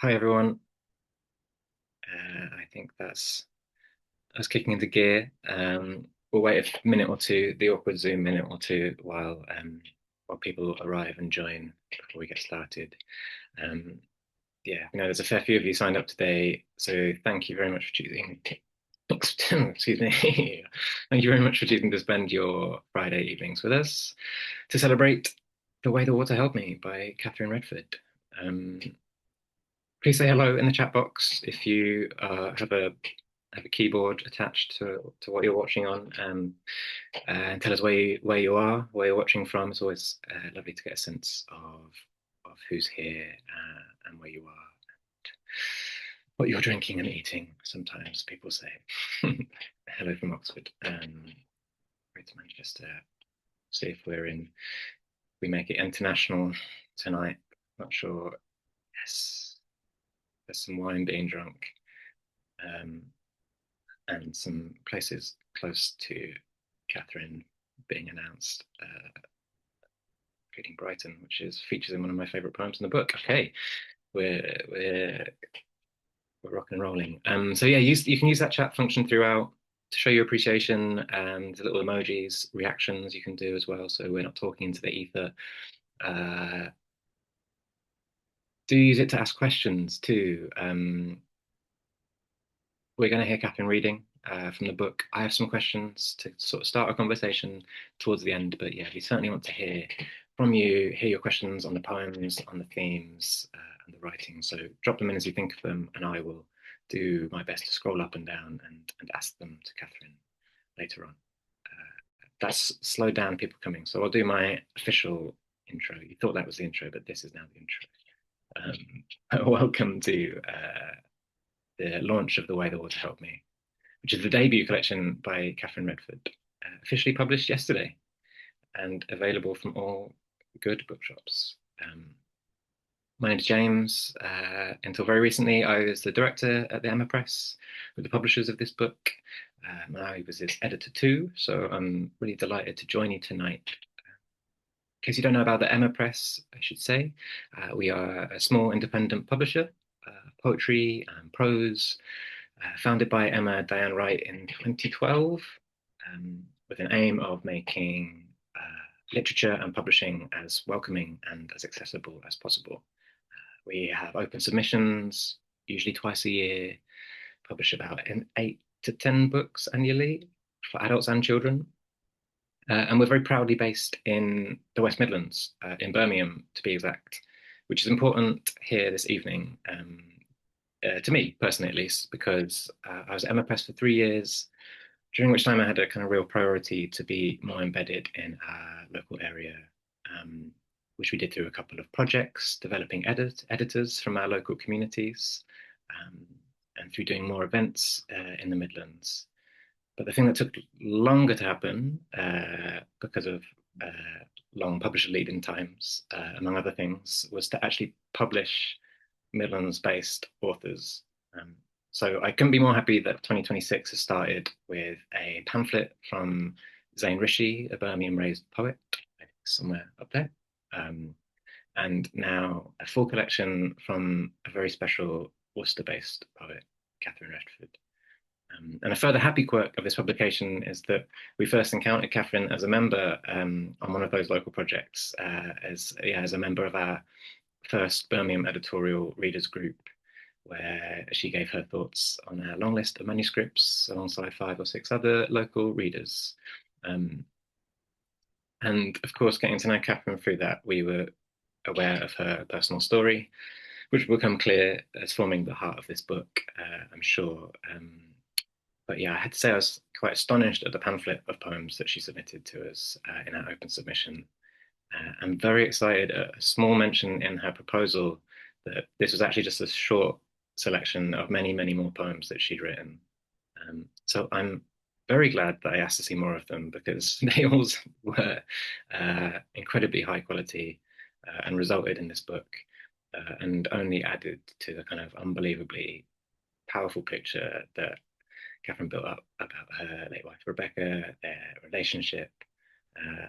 Hi everyone. I think that's kicking into gear. We'll wait a minute or two, the awkward Zoom minute or two, while people arrive and join before we get started. Um, yeah, there's a fair few of you signed up today, so thank you very much for choosing. Excuse me. Thank you very much for choosing to spend your Friday evenings with us to celebrate "The Way the Water Held Me" by Catherine Redford. Um, Please say hello in the chat box if you have a keyboard attached to what you're watching on, and tell us where you are, where you're watching from. It's always lovely to get a sense of who's here and where you are, what you're drinking and eating. Sometimes people say hello from Oxford, great to Manchester. See if we make it international tonight. Not sure. Yes, there's some wine being drunk. Um, and some places close to Catherine being announced, including Brighton, which is features in one of my favourite poems in the book. Okay, we're we're we're rock and rolling. So yeah, you can use that chat function throughout to show your appreciation, and the little emojis, reactions you can do as well. So we're not talking into the ether. Uh, do use it to ask questions too. We're going to hear Catherine reading from the book. I have some questions to sort of start our conversation towards the end, but yeah, we certainly want to hear from you, hear your questions on the poems, on the themes, and the writing. So drop them in as you think of them, and I will do my best to scroll up and down and ask them to Catherine later on. That's slowed down people coming, so I'll do my official intro. You thought that was the intro, but this is now the intro. Welcome to the launch of The Way the Water Helped Me, which is the debut collection by Catherine Redford, officially published yesterday and available from all good bookshops. My name's James. Until very recently, I was the director at the Emma Press with the publishers of this book. I was its editor too, so I'm really delighted to join you tonight. In case you don't know about the Emma Press, I should say, we are a small independent publisher, poetry and prose, founded by Emma Diane Wright in 2012, with an aim of making literature and publishing as welcoming and as accessible as possible. We have open submissions, usually twice a year, publish about 8 to 10 books annually for adults and children. And we're very proudly based in the West Midlands, in Birmingham to be exact, which is important here this evening, to me personally at least, because I was at Emma Press for 3 years, during which time I had a kind of real priority to be more embedded in our local area, um, which we did through a couple of projects, developing editors from our local communities, um, and through doing more events in the Midlands. But the thing that took longer to happen because of long publisher lead-in times, among other things, was to actually publish Midlands-based authors. So I couldn't be more happy that 2026 has started with a pamphlet from Zain Rishi, a Birmingham-raised poet, I think somewhere up there, and now a full collection from a very special Worcester-based poet, Catherine Redford. And a further happy quirk of this publication is that we first encountered Catherine as a member on one of those local projects, as a member of our first Birmingham editorial readers group, where she gave her thoughts on our long list of manuscripts alongside 5 or 6 other local readers. And of course, getting to know Catherine through that, we were aware of her personal story, which will become clear as forming the heart of this book, I'm sure. But yeah, I had to say I was quite astonished at the pamphlet of poems that she submitted to us in our open submission. I'm very excited at a small mention in her proposal that this was actually just a short selection of many, many more poems that she'd written. So I'm very glad that I asked to see more of them because they all were incredibly high quality and resulted in this book, and only added to the kind of unbelievably powerful picture that Catherine built up about her late wife Rebecca, their relationship,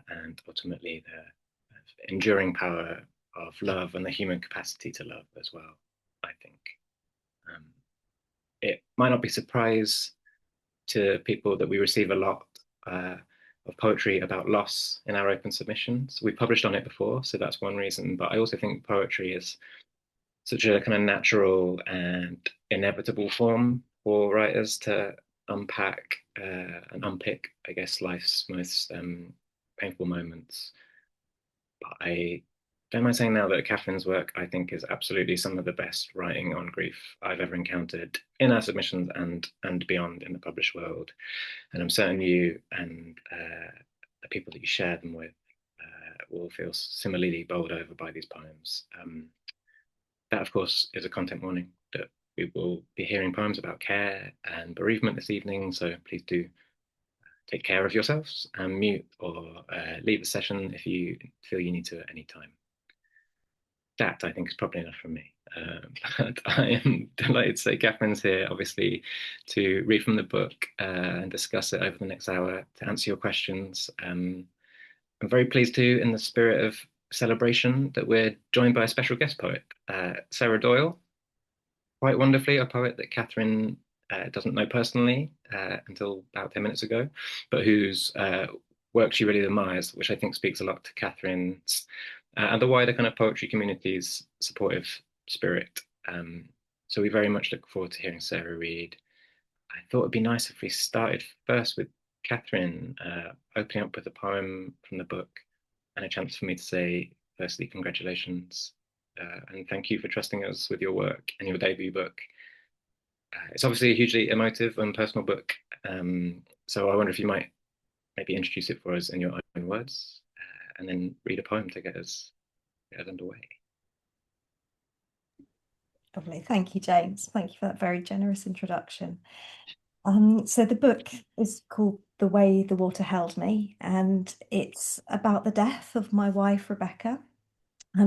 and ultimately the enduring power of love and the human capacity to love as well. I think. Um, it might not be a surprise to people that we receive a lot of poetry about loss in our open submissions. We published on it before, so that's one reason. But I also think poetry is such a kind of natural and inevitable form for writers to unpack and unpick, I guess, life's most painful moments. But I don't mind saying now that Catherine's work, I think, is absolutely some of the best writing on grief I've ever encountered in our submissions and beyond in the published world. And I'm certain you and the people that you share them with will feel similarly bowled over by these poems. That, of course, is a content warning that we will be hearing poems about care and bereavement this evening. So please do take care of yourselves and mute or leave the session if you feel you need to at any time. That, I think, is probably enough from me. But I am delighted to say Catherine's here, obviously, to read from the book and discuss it over the next hour to answer your questions. I'm very pleased to, in the spirit of celebration, that we're joined by a special guest poet, Sarah Doyle, quite wonderfully, a poet that Catherine doesn't know personally until about 10 minutes ago, but whose work she really admires, which I think speaks a lot to Catherine's and the wider kind of poetry community's supportive spirit. So we very much look forward to hearing Sarah read. I thought it'd be nice if we started first with Catherine opening up with a poem from the book and a chance for me to say, firstly, congratulations and thank you for trusting us with your work and your debut book. It's obviously a hugely emotive and personal book, so I wonder if you might maybe introduce it for us in your own words and then read a poem to get us underway. Lovely. Thank you, James. Thank you for that very generous introduction. So the book is called The Way the Water Held Me, and it's about the death of my wife, Rebecca.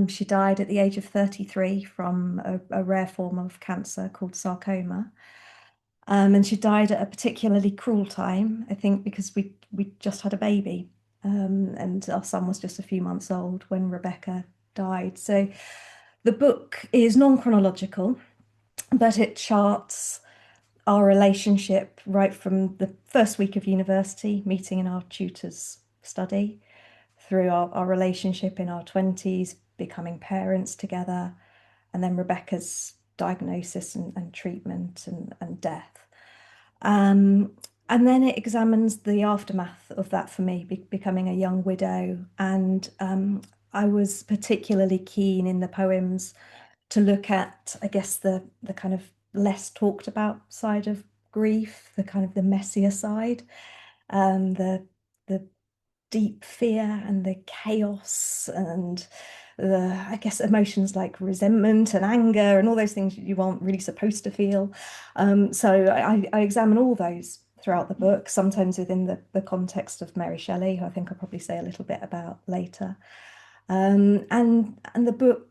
She died at the age of 33 from a rare form of cancer called sarcoma. And she died at a particularly cruel time, I think, because we just had a baby. And our son was just a few months old when Rebecca died. So the book is non-chronological, but it charts our relationship right from the first week of university, meeting in our tutor's study, through our relationship in our 20s, becoming parents together, and then Rebecca's diagnosis and treatment and death. And then it examines the aftermath of that for me, becoming a young widow. And I was particularly keen in the poems to look at, I guess, the kind of less talked about side of grief, the kind of the messier side, the deep fear and the chaos and the, I guess, emotions like resentment and anger and all those things you aren't really supposed to feel. So I examine all those throughout the book, sometimes within the context of Mary Shelley, who I think I'll probably say a little bit about later. And the book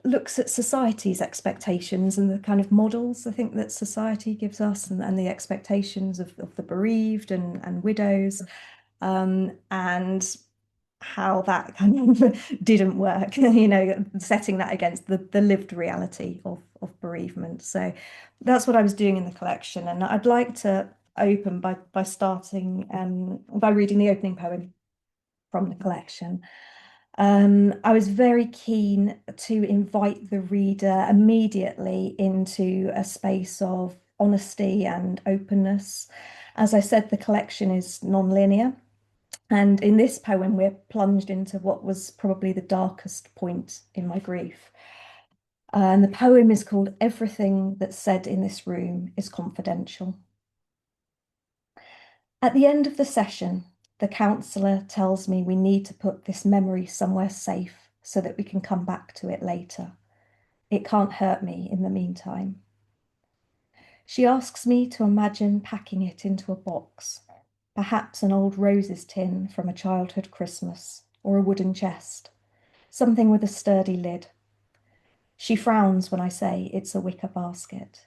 looks at society's expectations and the kind of models I think that society gives us and the expectations of the bereaved and widows, and how that kind of didn't work, setting that against the lived reality of bereavement. So that's what I was doing in the collection. And I'd like to open by starting by reading the opening poem from the collection. I was very keen to invite the reader immediately into a space of honesty and openness. As I said, the collection is non-linear. And in this poem, we're plunged into what was probably the darkest point in my grief. And the poem is called Everything That's Said in This Room is Confidential. At the end of the session, the counsellor tells me we need to put this memory somewhere safe so that we can come back to it later. It can't hurt me in the meantime. She asks me to imagine packing it into a box, perhaps an old roses tin from a childhood Christmas, or a wooden chest, something with a sturdy lid. She frowns when I say it's a wicker basket.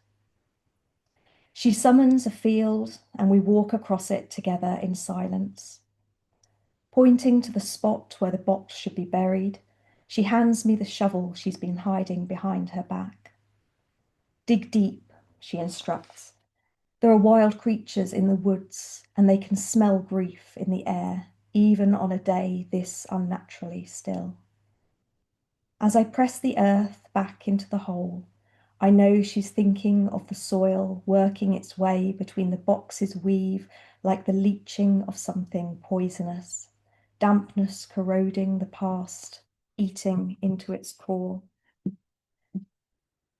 She summons a field and we walk across it together in silence. Pointing to the spot where the box should be buried, she hands me the shovel she's been hiding behind her back. Dig deep, she instructs. There are wild creatures in the woods, and they can smell grief in the air, even on a day this unnaturally still. As I press the earth back into the hole, I know she's thinking of the soil working its way between the box's weave like the leaching of something poisonous, dampness corroding the past, eating into its core.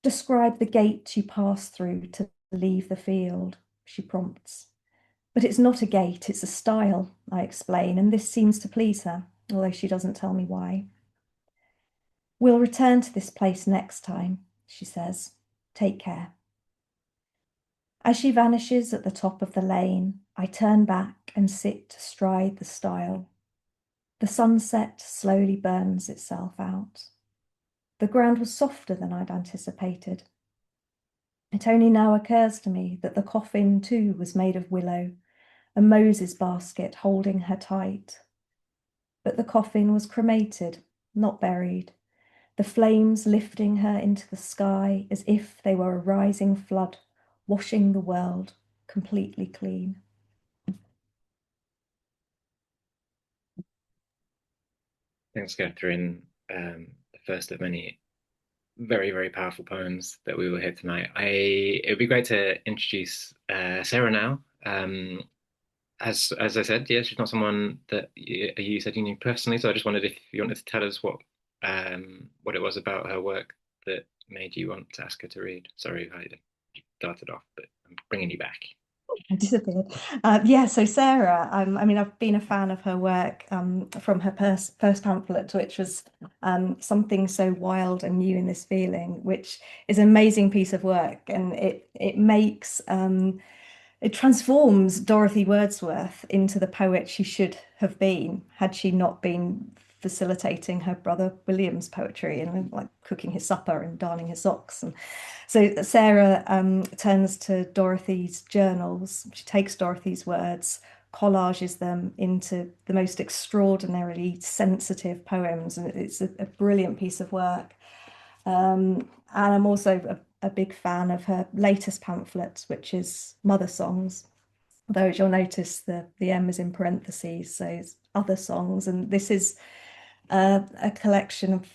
Describe the gate you pass through to leave the field, she prompts. But it's not a gate, it's a style, I explain, and this seems to please her, although she doesn't tell me why. We'll return to this place next time, she says. Take care. As she vanishes at the top of the lane, I turn back and sit to stride the stile. The sunset slowly burns itself out. The ground was softer than I'd anticipated. It only now occurs to me that the coffin too was made of willow, a Moses basket holding her tight. But the coffin was cremated, not buried, the flames lifting her into the sky as if they were a rising flood, washing the world completely clean. Thanks, Catherine. The first of many very, very powerful poems that we will hear tonight. It would be great to introduce Sarah now. As I said, yeah, she's not someone that you said you knew personally, so I just wondered if you wanted to tell us what it was about her work that made you want to ask her to read. Sorry, I started off, but I'm bringing you back. I disappeared. Yeah, so Sarah, I mean, I've been a fan of her work from her first pamphlet, which was something so wild and new in this feeling, which is an amazing piece of work, and it transforms Dorothy Wordsworth into the poet she should have been had she not been facilitating her brother William's poetry and like cooking his supper and darning his socks. And so Sarah turns to Dorothy's journals. She takes Dorothy's words, collages them into the most extraordinarily sensitive poems, and it's a brilliant piece of work. And I'm also a big fan of her latest pamphlet, which is Mother Songs. Though as you'll notice, the M is in parentheses, so it's other songs. And this is a collection of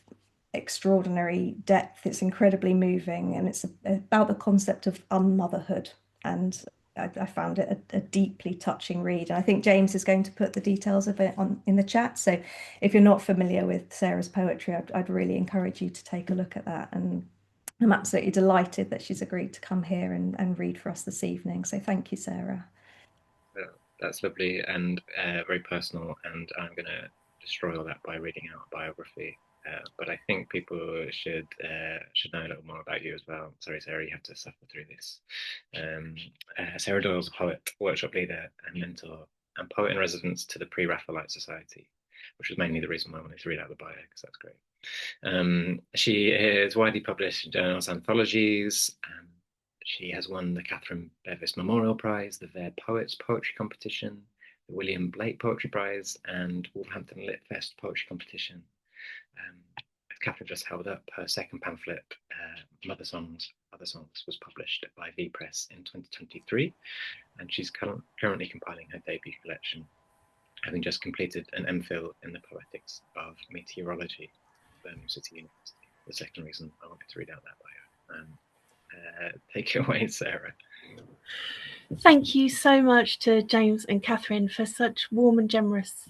extraordinary depth. It's incredibly moving, and it's about the concept of unmotherhood. And I found it a deeply touching read. And I think James is going to put the details of it on in the chat. So if you're not familiar with Sarah's poetry, I'd really encourage you to take a look at that. And I'm absolutely delighted that she's agreed to come here and read for us this evening. So thank you, Sarah. That's lovely and very personal, and I'm going to destroy all that by reading out a biography. But I think people should know a little more about you as well. Sorry, Sarah, you have to suffer through this. Sarah Doyle's a poet, workshop leader, and mentor, and poet in residence to the Pre-Raphaelite Society, which was mainly the reason why I wanted to read out the bio, because that's great. She is widely published in journals, anthologies. She has won the Catherine Bevis Memorial Prize, the Vere Poets Poetry Competition, the William Blake Poetry Prize, and Wolverhampton Lit Fest Poetry Competition. Catherine just held up her second pamphlet, Mother Songs, Other Songs, was published by V Press in 2023, and she's currently compiling her debut collection, having just completed an MPhil in the Poetics of Meteorology at Birmingham City University. The second reason I wanted to read out that bio. Take it away, Sarah. Thank you so much to James and Catherine for such warm and generous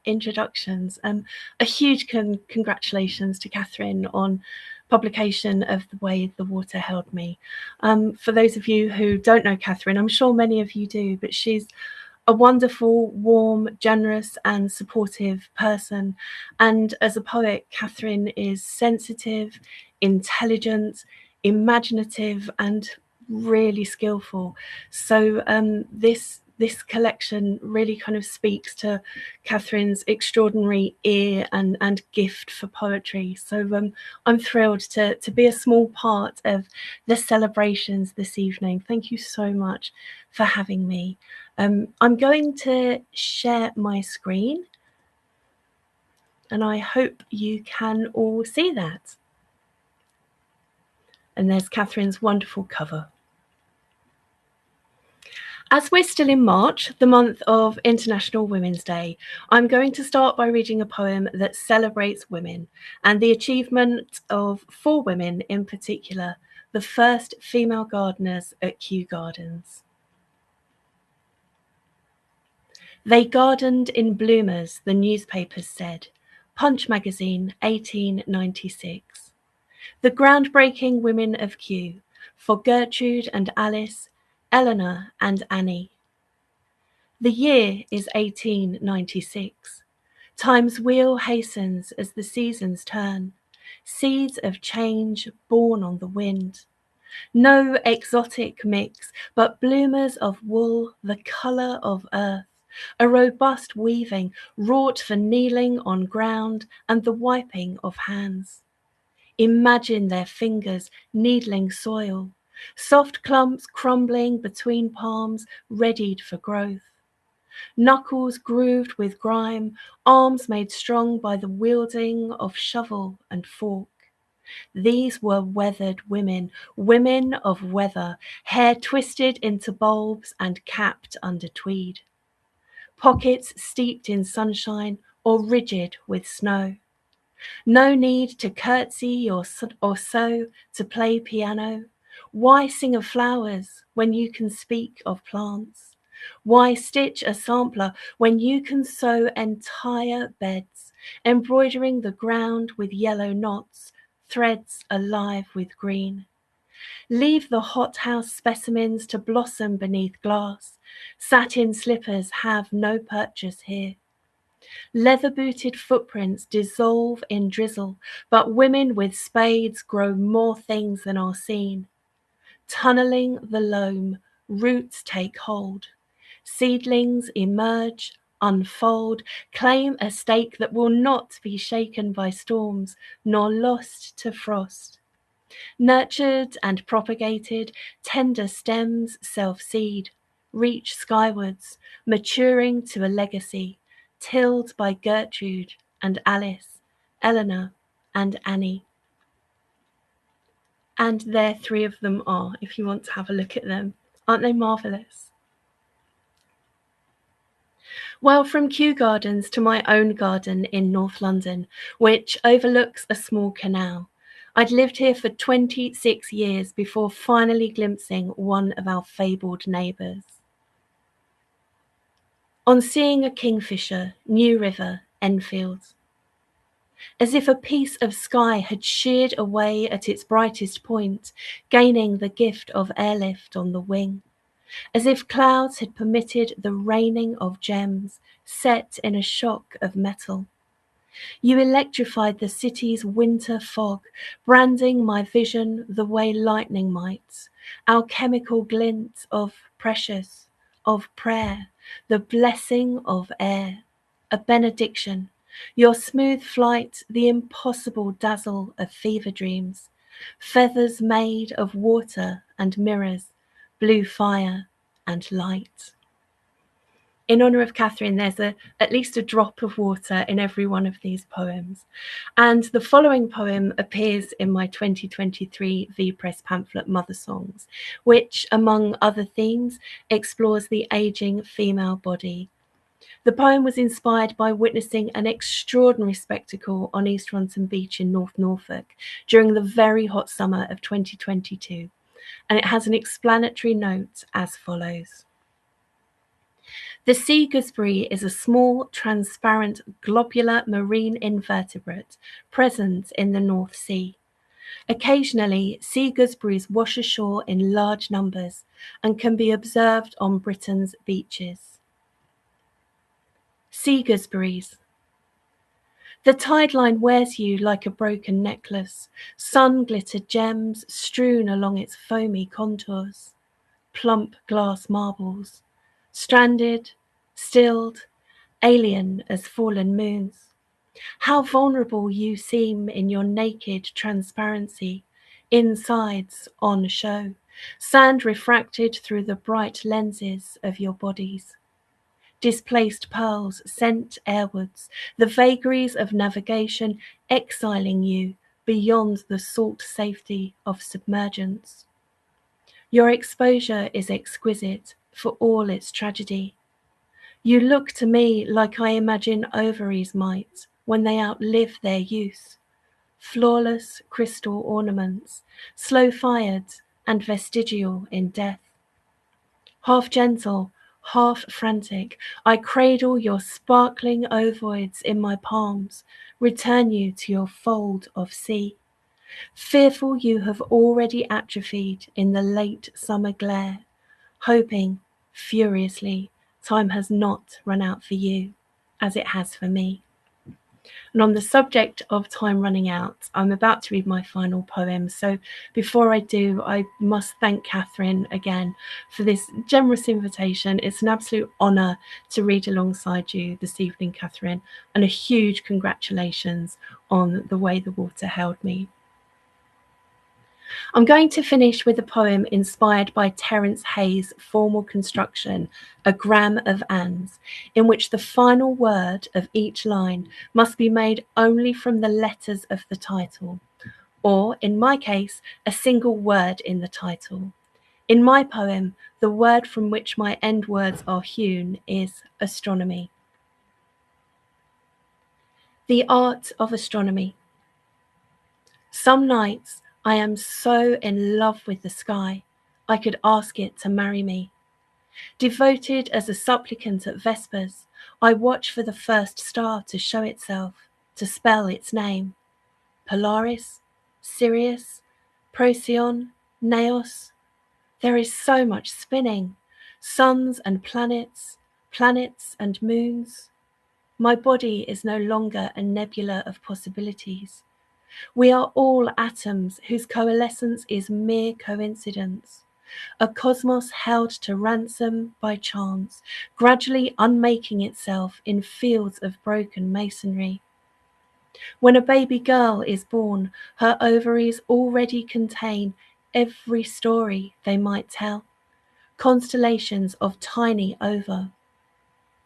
introductions. A huge congratulations to Catherine on publication of The Way the Water Held Me. For those of you who don't know Catherine, I'm sure many of you do, but she's a wonderful, warm, generous and supportive person. And as a poet, Catherine is sensitive, intelligent, imaginative and really skillful. So this collection really kind of speaks to Catherine's extraordinary ear and gift for poetry. So I'm thrilled to be a small part of the celebrations this evening. Thank you so much for having me. I'm going to share my screen, and I hope you can all see that. and there's Catherine's wonderful cover. As we're still in March, the month of International Women's Day, I'm going to start by reading a poem that celebrates women and the achievement of 4 women in particular, the first female gardeners at Kew Gardens. They gardened in bloomers, the newspapers said. Punch magazine, 1896. The groundbreaking women of Kew, for Gertrude and Alice, Eleanor and Annie. The year is 1896. Time's wheel hastens as the seasons turn, seeds of change born on the wind. No exotic mix, but bloomers of wool, the colour of earth, a robust weaving wrought for kneeling on ground and the wiping of hands. Imagine their fingers needling soil, soft clumps crumbling between palms readied for growth. Knuckles grooved with grime, arms made strong by the wielding of shovel and fork. These were weathered women, women of weather, hair twisted into bulbs and capped under tweed. Pockets steeped in sunshine or rigid with snow. No need to curtsy or sew to play piano. Why sing of flowers when you can speak of plants? Why stitch a sampler when you can sew entire beds, embroidering the ground with yellow knots, threads alive with green? Leave the hothouse specimens to blossom beneath glass. Satin slippers have no purchase here. Leather-booted footprints dissolve in drizzle, but women with spades grow more things than are seen. Tunneling the loam, roots take hold. Seedlings emerge, unfold, claim a stake that will not be shaken by storms, nor lost to frost. Nurtured and propagated, tender stems self-seed, reach skywards, maturing to a legacy, tilled by Gertrude and Alice, Eleanor and Annie. And there 3 of them are, if you want to have a look at them. Aren't they marvellous? Well, from Kew Gardens to my own garden in North London, which overlooks a small canal. I'd lived here for 26 years before finally glimpsing one of our fabled neighbours. On seeing a kingfisher, New River, Enfield. As if a piece of sky had sheared away at its brightest point, gaining the gift of airlift on the wing. As if clouds had permitted the raining of gems, set in a shock of metal. You electrified the city's winter fog, branding my vision the way lightning might, alchemical glint of precious, of prayer, the blessing of air, a benediction, your smooth flight, the impossible dazzle of fever dreams, feathers made of water and mirrors, blue fire and light. In honour of Catherine, there's at least a drop of water in every one of these poems. And the following poem appears in my 2023 V-Press pamphlet, Mother Songs, which, among other themes, explores the ageing female body. The poem was inspired by witnessing an extraordinary spectacle on East Runton Beach in North Norfolk during the very hot summer of 2022. And it has an explanatory note as follows. The sea gooseberry is a small, transparent, globular marine invertebrate present in the North Sea. Occasionally, sea gooseberries wash ashore in large numbers and can be observed on Britain's beaches. Sea gooseberries. The tide line wears you like a broken necklace, sun-glittered gems strewn along its foamy contours, plump glass marbles, stranded, stilled, alien as fallen moons. How vulnerable you seem in your naked transparency, insides on show, sand refracted through the bright lenses of your bodies. Displaced pearls sent airwards, the vagaries of navigation exiling you beyond the salt safety of submergence. Your exposure is exquisite for all its tragedy. You look to me like I imagine ovaries might when they outlive their use. Flawless crystal ornaments, slow-fired and vestigial in death. Half gentle, half frantic, I cradle your sparkling ovoids in my palms, return you to your fold of sea. Fearful you have already atrophied in the late summer glare, hoping, furiously, time has not run out for you, as it has for me. And on the subject of time running out, I'm about to read my final poem. So before I do, I must thank Catherine again for this generous invitation. It's an absolute honour to read alongside you this evening, Catherine, and a huge congratulations on The Way the Water Held Me. I'm going to finish with a poem inspired by Terence Hayes' formal construction, A Gram of Anns, in which the final word of each line must be made only from the letters of the title, or, in my case, a single word in the title. In my poem, the word from which my end words are hewn is astronomy. The art of astronomy. Some nights I am so in love with the sky, I could ask it to marry me. Devoted as a supplicant at vespers, I watch for the first star to show itself, to spell its name. Polaris, Sirius, Procyon, Naos. There is so much spinning, suns and planets, planets and moons. My body is no longer a nebula of possibilities. We are all atoms whose coalescence is mere coincidence, a cosmos held to ransom by chance, gradually unmaking itself in fields of broken masonry. When a baby girl is born, her ovaries already contain every story they might tell, constellations of tiny ova.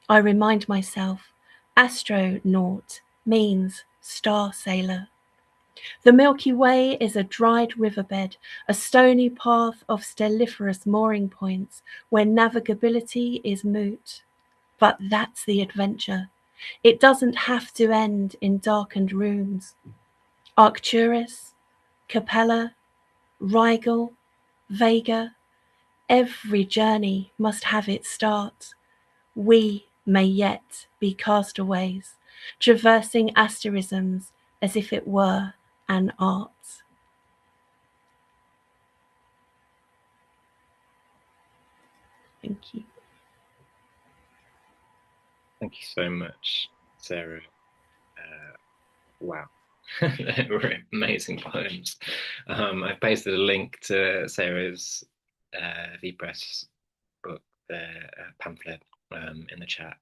I remind myself, astronaut means star sailor. The Milky Way is a dried riverbed, a stony path of stelliferous mooring points where navigability is moot. But that's the adventure. It doesn't have to end in darkened rooms. Arcturus, Capella, Rigel, Vega, every journey must have its start. We may yet be castaways, traversing asterisms as if it were an art. Thank you. Thank you so much, Sarah. Wow. They were amazing poems. I've pasted a link to Sarah's VPress book, the pamphlet, in the chat.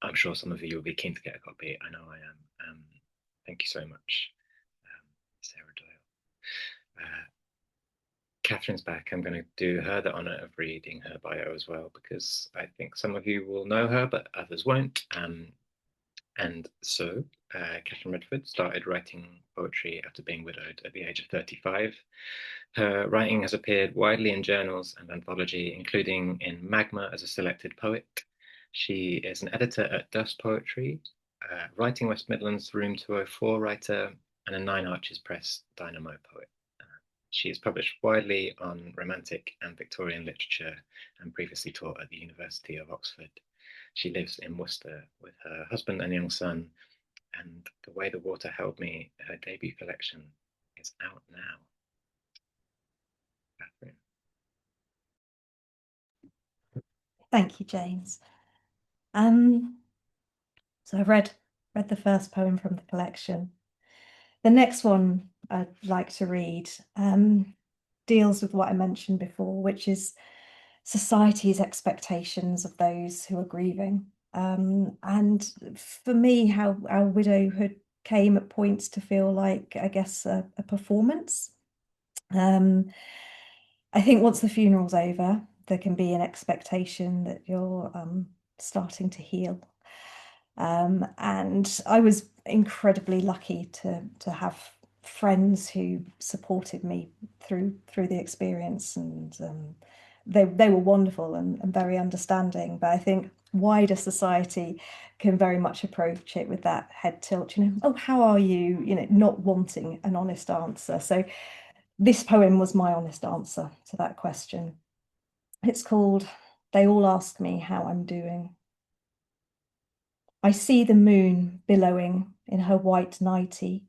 I'm sure some of you will be keen to get a copy. I know I am. Thank you so much, Sarah Doyle. Catherine's back. I'm going to do her the honour of reading her bio as well, because I think some of you will know her, but others won't. And so, Catherine Redford started writing poetry after being widowed at the age of 35. Her writing has appeared widely in journals and anthology, including in Magma as a selected poet. She is an editor at Dust Poetry, Writing West Midlands Room 204 writer, and a Nine Arches Press Dynamo poet. She is published widely on Romantic and Victorian literature and previously taught at the University of Oxford. She lives in Worcester with her husband and young son, and The Way the Water Held Me, her debut collection, is out now. Catherine. Thank you, James. So I've read the first poem from the collection. The next one I'd like to read deals with what I mentioned before, which is society's expectations of those who are grieving. And for me, how our widowhood came at points to feel like, I guess, a performance. I think once the funeral's over, there can be an expectation that you're starting to heal. And I was incredibly lucky to have friends who supported me through the experience, and they were wonderful and very understanding. But I think wider society can very much approach it with that head tilt, oh, how are you? Not wanting an honest answer. So this poem was my honest answer to that question. It's called They All Ask Me How I'm Doing. I see the moon billowing in her white nightie,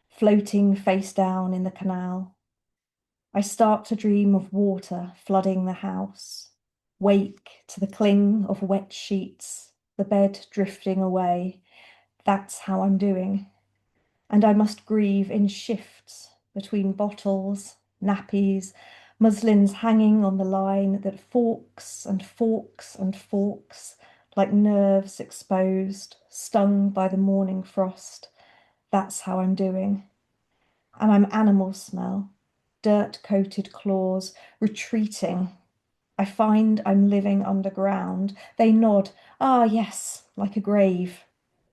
floating face down in the canal. I start to dream of water flooding the house, wake to the cling of wet sheets, the bed drifting away. That's how I'm doing. And I must grieve in shifts between bottles, nappies, muslins hanging on the line that forks and forks and forks, like nerves exposed, stung by the morning frost. That's how I'm doing. And I'm animal smell, dirt-coated claws, retreating. I find I'm living underground. They nod, ah, yes, like a grave.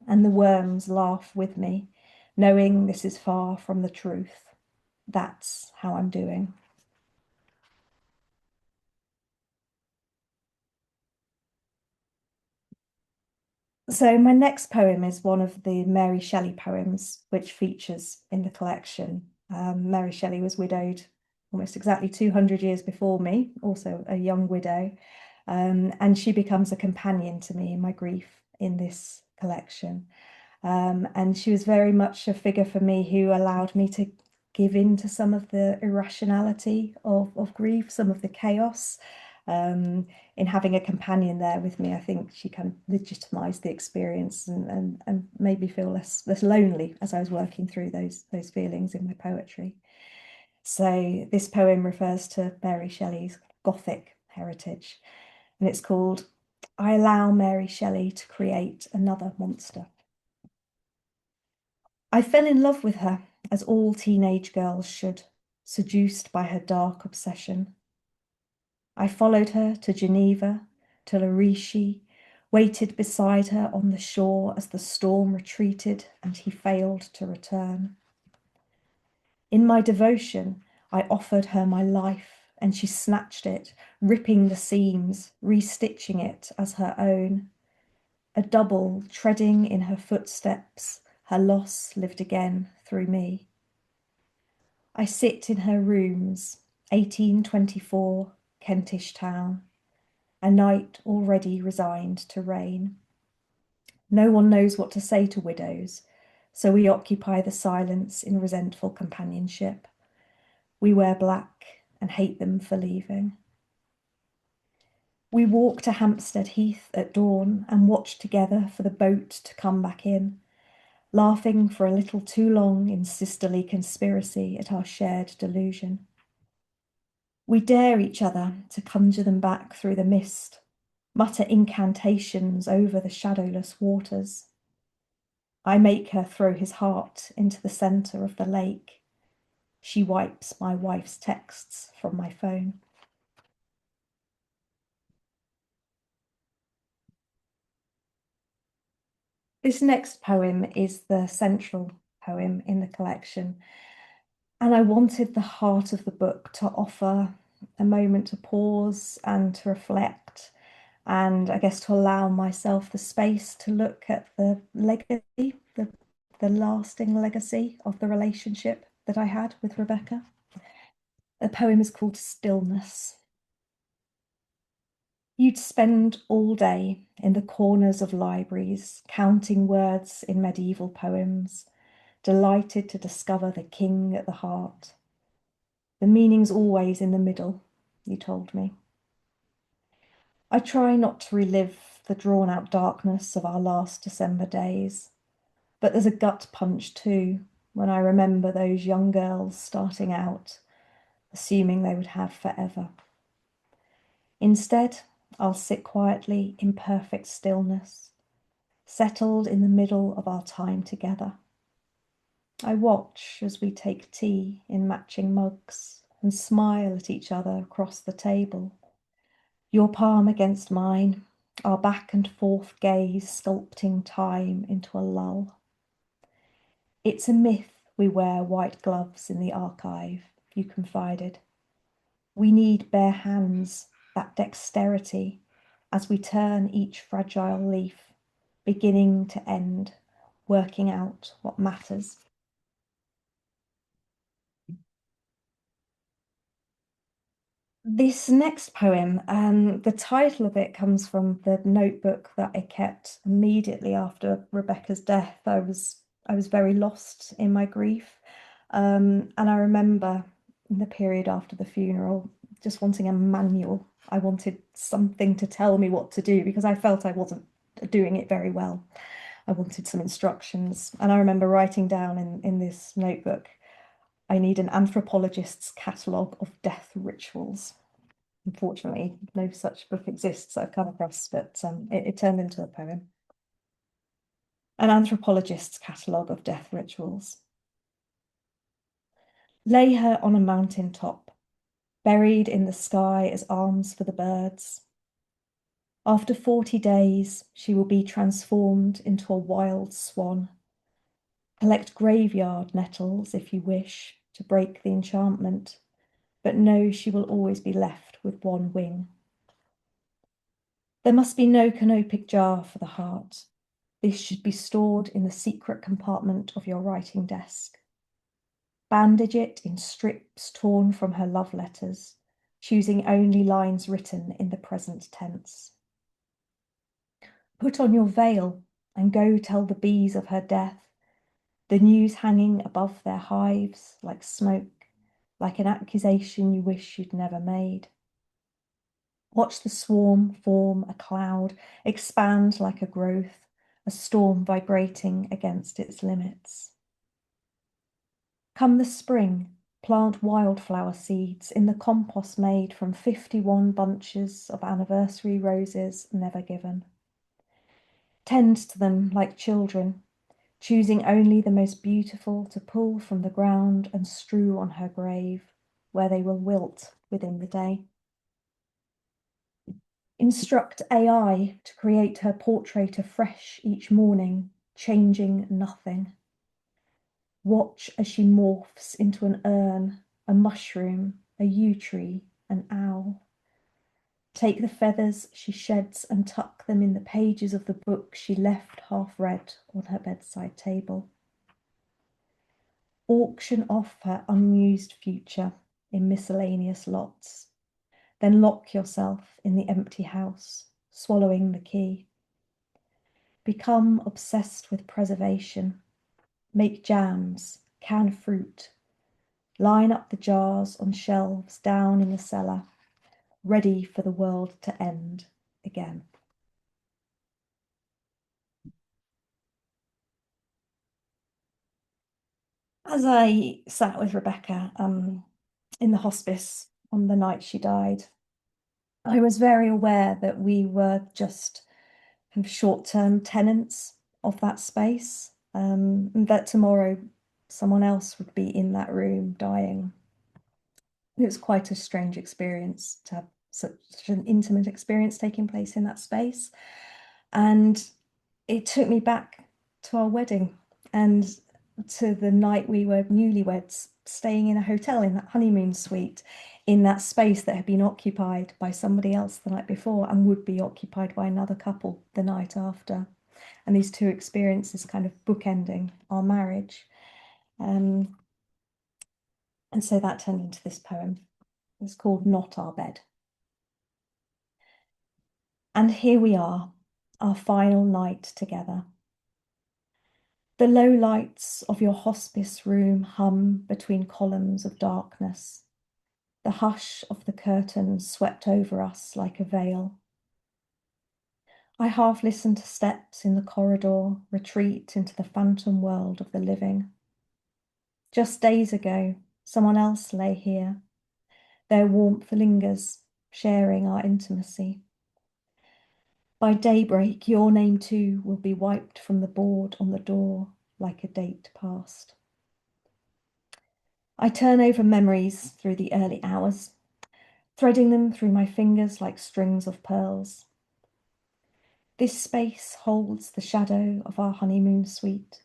And the worms laugh with me, knowing this is far from the truth. That's how I'm doing. So my next poem is one of the Mary Shelley poems, which features in the collection. Mary Shelley was widowed almost exactly 200 years before me, also a young widow. And she becomes a companion to me in my grief in this collection. And she was very much a figure for me who allowed me to give in to some of the irrationality of grief, some of the chaos. In having a companion there with me, I think she kind of legitimized the experience and made me feel less lonely as I was working through those feelings in my poetry. So this poem refers to Mary Shelley's Gothic heritage, and it's called I Allow Mary Shelley to Create Another Monster. I fell in love with her, as all teenage girls should, seduced by her dark obsession. I followed her to Geneva, to Lerici, waited beside her on the shore as the storm retreated and he failed to return. In my devotion, I offered her my life, and she snatched it, ripping the seams, restitching it as her own. A double treading in her footsteps, her loss lived again through me. I sit in her rooms, 1824, Kentish town, a night already resigned to rain. No one knows what to say to widows, so we occupy the silence in resentful companionship. We wear black and hate them for leaving. We walk to Hampstead Heath at dawn and watch together for the boat to come back in, laughing for a little too long in sisterly conspiracy at our shared delusion. We dare each other to conjure them back through the mist, mutter incantations over the shadowless waters. I make her throw his heart into the centre of the lake. She wipes my wife's texts from my phone. This next poem is the central poem in the collection, and I wanted the heart of the book to offer a moment to pause and to reflect, and I guess to allow myself the space to look at the legacy, the lasting legacy of the relationship that I had with Rebecca. The poem is called Stillness. You'd spend all day in the corners of libraries, counting words in medieval poems, delighted to discover the king at the heart. The meaning's always in the middle, you told me. I try not to relive the drawn-out darkness of our last December days, but there's a gut punch too when I remember those young girls starting out, assuming they would have forever. Instead, I'll sit quietly in perfect stillness, settled in the middle of our time together. I watch as we take tea in matching mugs and smile at each other across the table. Your palm against mine, our back and forth gaze sculpting time into a lull. It's a myth We wear white gloves in the archive, you confided. We need bare hands, that dexterity, as we turn each fragile leaf, beginning to end, working out what matters. This next poem, the title of it comes from the notebook that I kept immediately after Rebecca's death. I was very lost in my grief. And I remember in the period after the funeral, just wanting a manual. I wanted something to tell me what to do because I felt I wasn't doing it very well. I wanted some instructions. And I remember writing down in this notebook, I need an anthropologist's catalogue of death rituals. Unfortunately, no such book exists I've come across, but it turned into a poem. An anthropologist's catalogue of death rituals. Lay her on a mountain top, buried in the sky as arms for the birds. After 40 days, she will be transformed into a wild swan. Collect graveyard nettles if you wish to break the enchantment, but know she will always be left with one wing. There must be no canopic jar for the heart. This should be stored in the secret compartment of your writing desk. Bandage it in strips torn from her love letters, choosing only lines written in the present tense. Put on your veil and go tell the bees of her death, the news hanging above their hives like smoke, like an accusation you wish you'd never made. Watch the swarm form a cloud, expand like a growth, a storm vibrating against its limits. Come the spring, plant wildflower seeds in the compost made from 51 bunches of anniversary roses never given. Tend to them like children, choosing only the most beautiful to pull from the ground and strew on her grave, where they will wilt within the day. Instruct AI to create her portrait afresh each morning, changing nothing. Watch as she morphs into an urn, a mushroom, a yew tree, an owl. Take the feathers she sheds and tuck them in the pages of the book she left half read on her bedside table. Auction off her unused future in miscellaneous lots. Then lock yourself in the empty house, swallowing the key. Become obsessed with preservation. Make jams, can fruit. Line up the jars on shelves down in the cellar, ready for the world to end again. As I sat with Rebecca in the hospice on the night she died, I was very aware that we were just kind of short-term tenants of that space, and that tomorrow someone else would be in that room dying. It was quite a strange experience to have such an intimate experience taking place in that space. And it took me back to our wedding and to the night we were newlyweds, staying in a hotel in that honeymoon suite in that space that had been occupied by somebody else the night before and would be occupied by another couple the night after. And these two experiences kind of bookending our marriage. And so that turned into this poem. It's called Not Our Bed. And here we are, our final night together. The low lights of your hospice room hum between columns of darkness. The hush of the curtains swept over us like a veil. I half listen to steps in the corridor retreat into the phantom world of the living. Just days ago, someone else lay here. Their warmth lingers, sharing our intimacy. By daybreak, your name too will be wiped from the board on the door like a date past. I turn over memories through the early hours, threading them through my fingers like strings of pearls. This space holds the shadow of our honeymoon suite,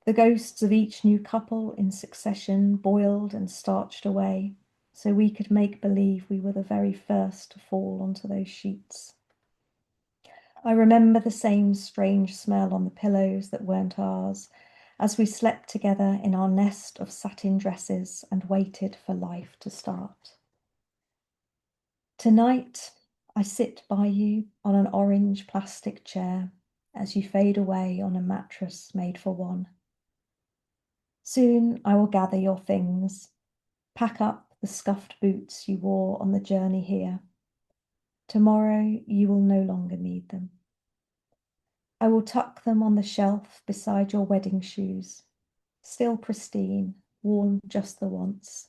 The ghosts of each new couple in succession boiled and starched away, so we could make believe we were the very first to fall onto those sheets. I remember the same strange smell on the pillows that weren't ours, as we slept together in our nest of satin dresses and waited for life to start. Tonight, I sit by you on an orange plastic chair as you fade away on a mattress made for one. Soon I will gather your things, pack up the scuffed boots you wore on the journey here. Tomorrow you will no longer need them. I will tuck them on the shelf beside your wedding shoes, still pristine, worn just the once,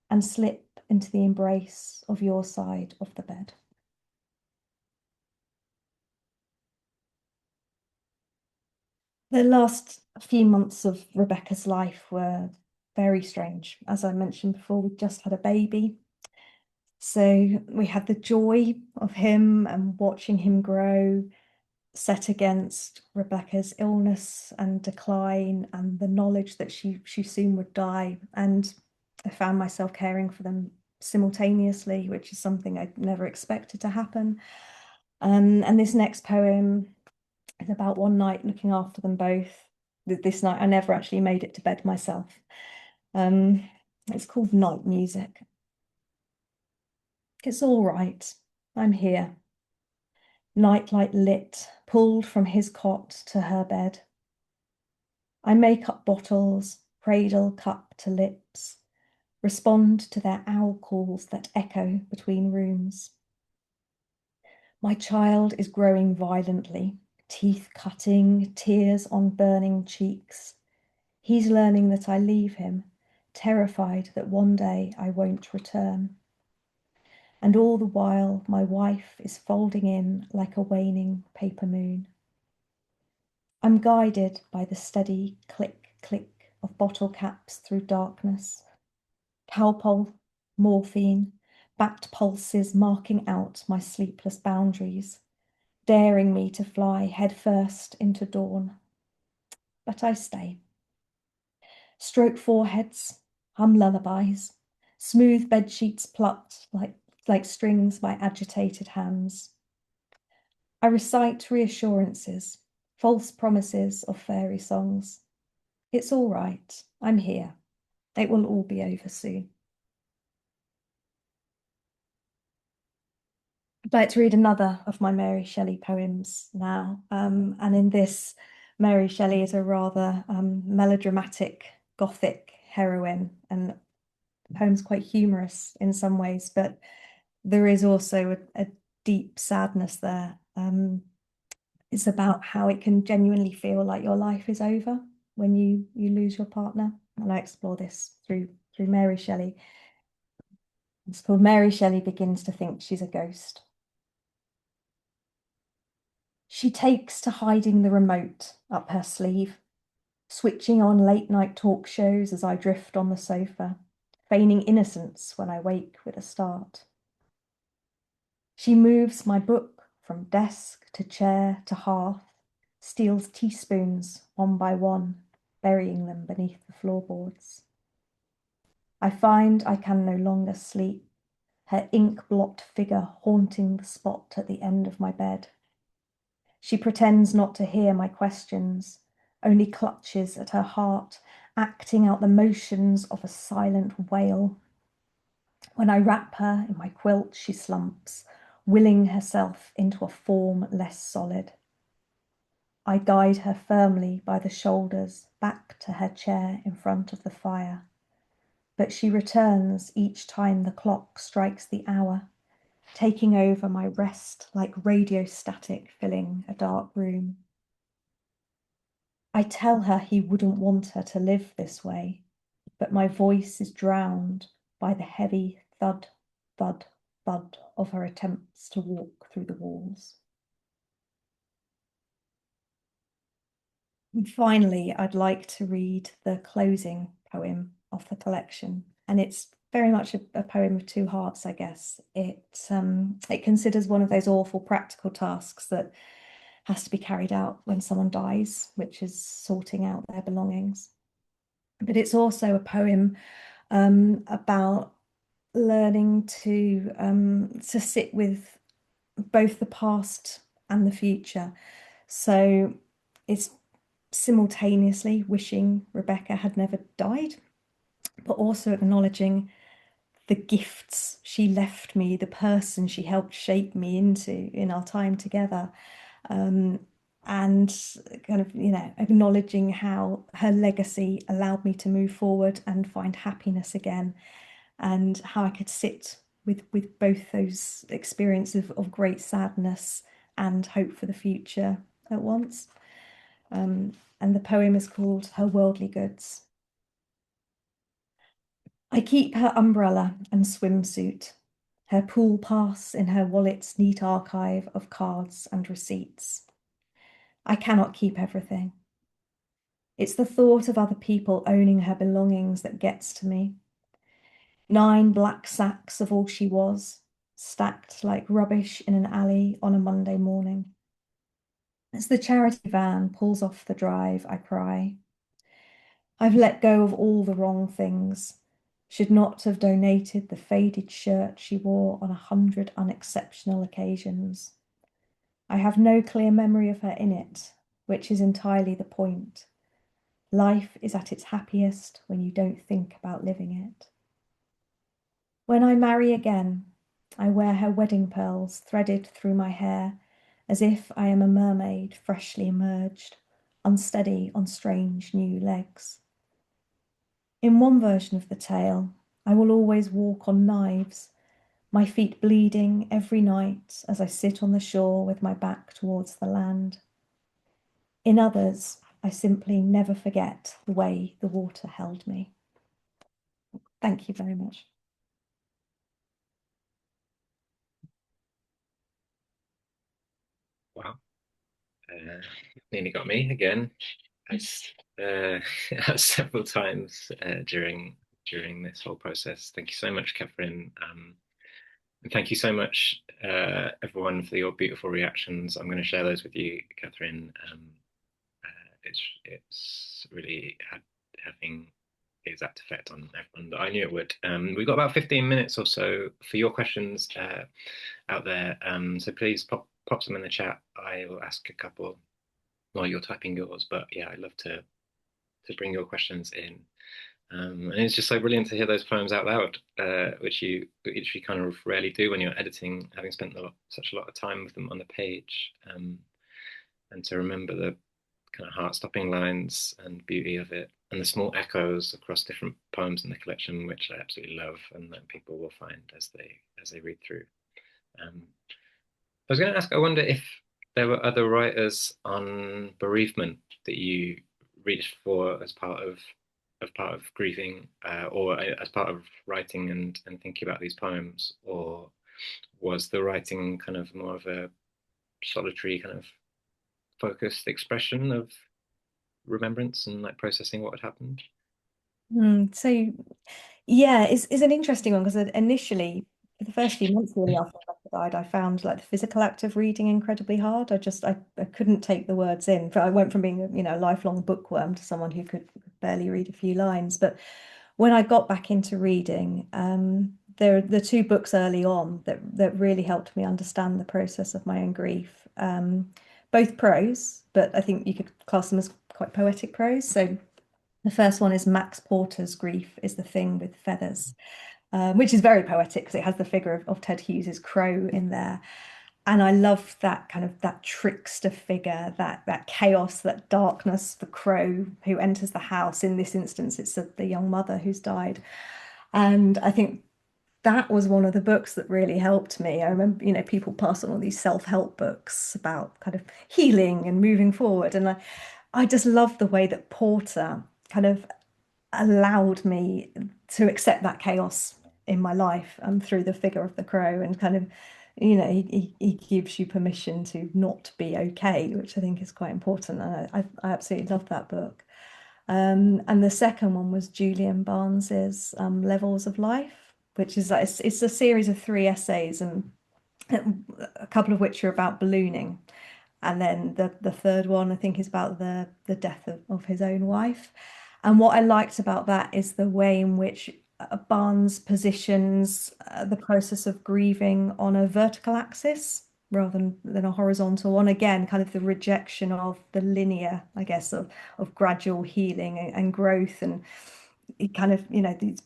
and slip into the embrace of your side of the bed. The last few months of Rebecca's life were very strange. As I mentioned before, we just had a baby. So we had the joy of him and watching him grow, set against Rebecca's illness and decline and the knowledge that she soon would die. And I found myself caring for them simultaneously, which is something I'd never expected to happen. And this next poem is about one night looking after them both. This night I never actually made it to bed myself. It's called Night Music. It's all right. I'm here. Nightlight lit, pulled from his cot to her bed. I make up bottles, cradle cup to lips, respond to their owl calls that echo between rooms. My child is growing violently, teeth cutting, tears on burning cheeks. He's learning that I leave him, terrified that one day I won't return. And all the while, my wife is folding in like a waning paper moon. I'm guided by the steady click, click of bottle caps through darkness. Calpol, morphine, backed pulses marking out my sleepless boundaries, daring me to fly headfirst into dawn. But I stay. Stroke foreheads, hum lullabies, smooth bedsheets plucked like strings by agitated hands. I recite reassurances, false promises of fairy songs. It's all right, I'm here. It will all be over soon. I'd like to read another of my Mary Shelley poems now. And in this, Mary Shelley is a rather melodramatic Gothic heroine, and the poem's quite humorous in some ways, but there is also a deep sadness there. It's about how it can genuinely feel like your life is over when you lose your partner. And I explore this through Mary Shelley. It's called Mary Shelley Begins to Think She's a Ghost. She takes to hiding the remote up her sleeve, switching on late night talk shows as I drift on the sofa, feigning innocence when I wake with a start. She moves my book from desk to chair to hearth, steals teaspoons one by one, burying them beneath the floorboards. I find I can no longer sleep, her ink-blot figure haunting the spot at the end of my bed. She pretends not to hear my questions, only clutches at her heart, acting out the motions of a silent wail. When I wrap her in my quilt, she slumps, willing herself into a form less solid. I guide her firmly by the shoulders back to her chair in front of the fire, but she returns each time the clock strikes the hour, taking over my rest like radio static filling a dark room. I tell her he wouldn't want her to live this way, but my voice is drowned by the heavy thud, thud, thud of her attempts to walk through the walls. And finally, I'd like to read the closing poem of the collection, and it's very much a poem of two hearts, I guess. It considers one of those awful practical tasks that has to be carried out when someone dies, which is sorting out their belongings. But it's also a poem about learning to sit with both the past and the future. So it's simultaneously wishing Rebecca had never died, but also acknowledging the gifts she left me, the person she helped shape me into in our time together. And kind of, acknowledging how her legacy allowed me to move forward and find happiness again, and how I could sit with both those experiences of great sadness and hope for the future at once. And the poem is called Her Worldly Goods. I keep her umbrella and swimsuit, her pool pass in her wallet's neat archive of cards and receipts. I cannot keep everything. It's the thought of other people owning her belongings that gets to me. 9 black sacks of all she was, stacked like rubbish in an alley on a Monday morning. As the charity van pulls off the drive, I cry. I've let go of all the wrong things. Should not have donated the faded shirt she wore on 100 unexceptional occasions. I have no clear memory of her in it, which is entirely the point. Life is at its happiest when you don't think about living it. When I marry again, I wear her wedding pearls threaded through my hair, as if I am a mermaid freshly emerged, unsteady on strange new legs. In one version of the tale, I will always walk on knives, my feet bleeding every night as I sit on the shore with my back towards the land. In others, I simply never forget the way the water held me. Thank you very much. Wow. Nearly got me again. Several times during this whole process. Thank you so much, Catherine. And thank you so much, everyone, for your beautiful reactions. I'm going to share those with you, Catherine. It's really having the exact effect on everyone that I knew it would. We've got about 15 minutes or so for your questions out there. So please pop some in the chat. I will ask a couple while you're typing yours. But yeah, I'd love to bring your questions in. And it's just so brilliant to hear those poems out loud, which you kind of rarely do when you're editing, having spent such a lot of time with them on the page, and to remember the kind of heart-stopping lines and beauty of it, and the small echoes across different poems in the collection, which I absolutely love, and that people will find as they read through. I was going to ask, I wonder if there were other writers on bereavement that you reached for as part of grieving, or as part of writing and thinking about these poems, or was the writing kind of more of a solitary kind of focused expression of remembrance and like processing what had happened? So yeah, it's an interesting one, because initially, for the first few months really after Rebecca died, I found like the physical act of reading incredibly hard. I couldn't take the words in. I went from being a lifelong bookworm to someone who could barely read a few lines. But when I got back into reading, there are the 2 books early on that really helped me understand the process of my own grief. Both prose, but I think you could class them as quite poetic prose. So the first one is Max Porter's Grief is the Thing with Feathers, which is very poetic because it has the figure of Ted Hughes's crow in there. And I love that kind of that trickster figure, that chaos, that darkness, the crow who enters the house. In this instance, it's the young mother who's died. And I think that was one of the books that really helped me. I remember, people pass on all these self-help books about kind of healing and moving forward. And I just love the way that Porter kind of allowed me to accept that chaos in my life through the figure of the crow, and kind of, he gives you permission to not be okay, which I think is quite important. And I absolutely love that book. And the second one was Julian Barnes's Levels of Life, which is like it's a series of 3 essays, and a couple of which are about ballooning. And then the third one, I think, is about the death of his own wife. And what I liked about that is the way in which Barnes positions the process of grieving on a vertical axis rather than a horizontal one. Again, kind of the rejection of the linear, I guess, of gradual healing and growth. And he kind of,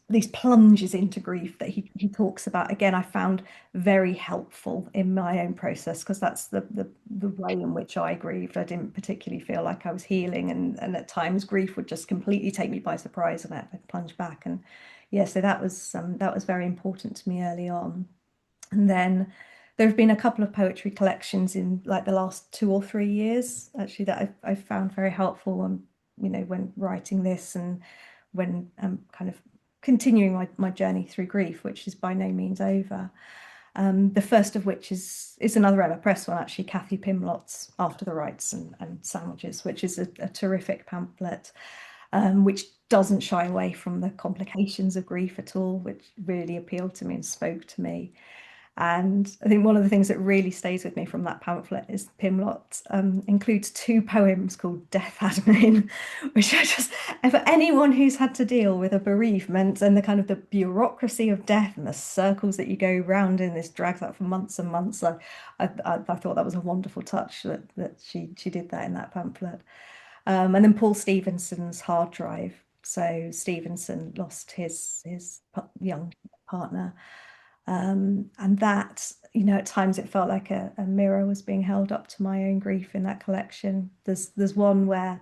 these plunges into grief that he talks about. Again, I found very helpful in my own process, because that's the way in which I grieved. I didn't particularly feel like I was healing, and at times grief would just completely take me by surprise, and I'd plunge back. And yeah, so that was very important to me early on. And then there have been a couple of poetry collections in like the last 2 or 3 years, actually, that I've found very helpful on, when writing this, and when I'm kind of continuing my journey through grief, which is by no means over. The first of which is another Emma Press one, actually, Kathy Pimlott's After the Rites and Sandwiches, which is a terrific pamphlet, which doesn't shy away from the complications of grief at all, which really appealed to me and spoke to me. And I think one of the things that really stays with me from that pamphlet is Pimlott includes two poems called Death Admin, which are just, for anyone who's had to deal with a bereavement and the kind of the bureaucracy of death and the circles that you go round in, this drags out for months and months. I thought that was a wonderful touch that she did that in that pamphlet. And then Paul Stevenson's Hard Drive. So Stevenson lost his young partner. And that, at times it felt like a mirror was being held up to my own grief in that collection. There's one where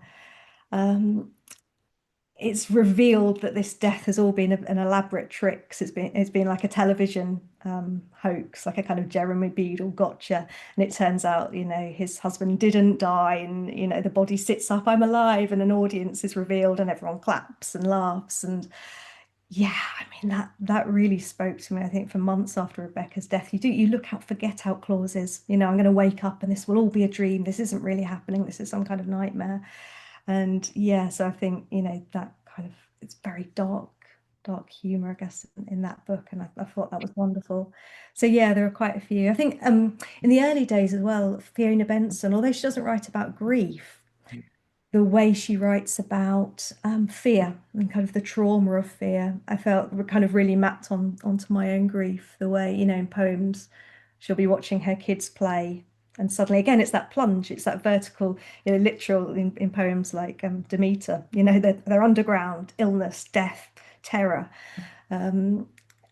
it's revealed that this death has all been an elaborate trick. So it's been like a television hoax, like a kind of Jeremy Beadle gotcha. And it turns out, his husband didn't die, and the body sits up, I'm alive, and an audience is revealed, and everyone claps and laughs. And yeah, I mean, that really spoke to me. I think for months after Rebecca's death, you look out for get out clauses. I'm going to wake up and this will all be a dream. This isn't really happening. This is some kind of nightmare. And yeah, so I think, that kind of, it's very dark humor, I guess, in that book. And I thought that was wonderful. So yeah, there are quite a few. I think in the early days as well, Fiona Benson, although she doesn't write about grief, the way she writes about fear and kind of the trauma of fear, I felt were kind of really mapped onto my own grief. The way, in poems, she'll be watching her kids play, and suddenly again it's that plunge, it's that vertical, literal in poems like Demeter, they're underground, illness, death, terror.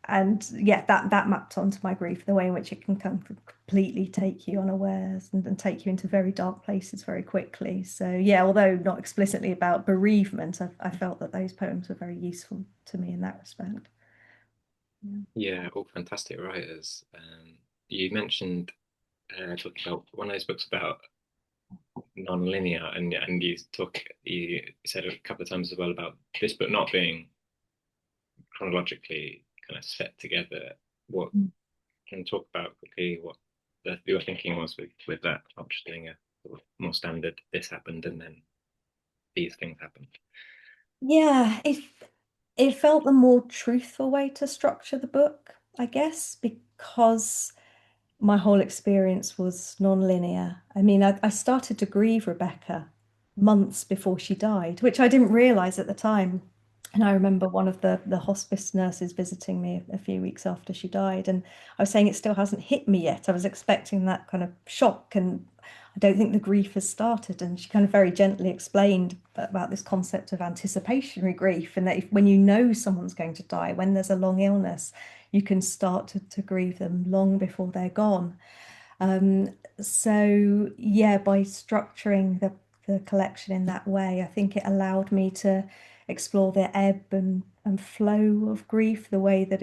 And yeah, that mapped onto my grief, the way in which it can come completely take you unawares and take you into very dark places very quickly. So yeah, although not explicitly about bereavement, I felt that those poems were very useful to me in that respect. Yeah, all fantastic writers. You mentioned talking about one of those books about non-linear, and you said a couple of times as well about this book not being chronologically kind of set together. What can you talk about quickly what your thinking was with that, not just doing a sort of more standard, this happened and then these things happened? Yeah, it felt the more truthful way to structure the book, I guess, because my whole experience was non-linear. I mean, I started to grieve Rebecca months before she died, which I didn't realize at the time. And I remember one of the hospice nurses visiting me a few weeks after she died, and I was saying it still hasn't hit me yet. I was expecting that kind of shock, and I don't think the grief has started. And she kind of very gently explained about this concept of anticipatory grief, and that when you know someone's going to die, when there's a long illness, you can start to grieve them long before they're gone. Um, so yeah, by structuring the collection in that way, I think it allowed me to explore the ebb and flow of grief, the way that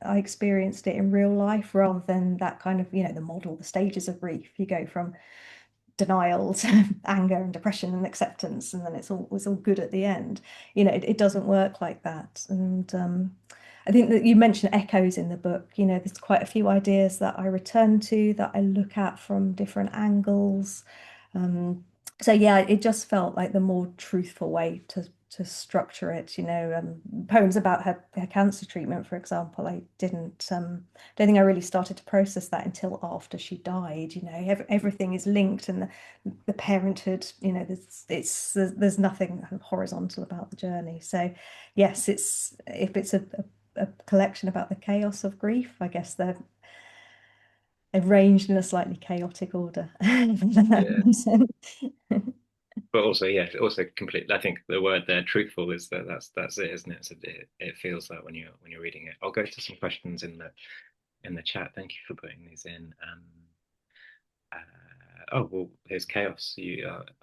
I experienced it in real life, rather than that kind of, the model, the stages of grief. You go from denial to anger and depression and acceptance, and then it's all good at the end. It doesn't work like that. And I think that you mentioned echoes in the book. There's quite a few ideas that I return to, that I look at from different angles. So yeah, it just felt like the more truthful way structure it, poems about her cancer treatment, for example. I don't think I really started to process that until after she died. Everything is linked, and the parenthood, there's nothing horizontal about the journey. So yes, if it's a collection about the chaos of grief, I guess they're arranged in a slightly chaotic order. But also, yeah, also completely. I think the word there, truthful, is that's it, isn't it? So it feels like when you're reading it. I'll go to some questions in the chat. Thank you for putting these in. Oh well, here's chaos.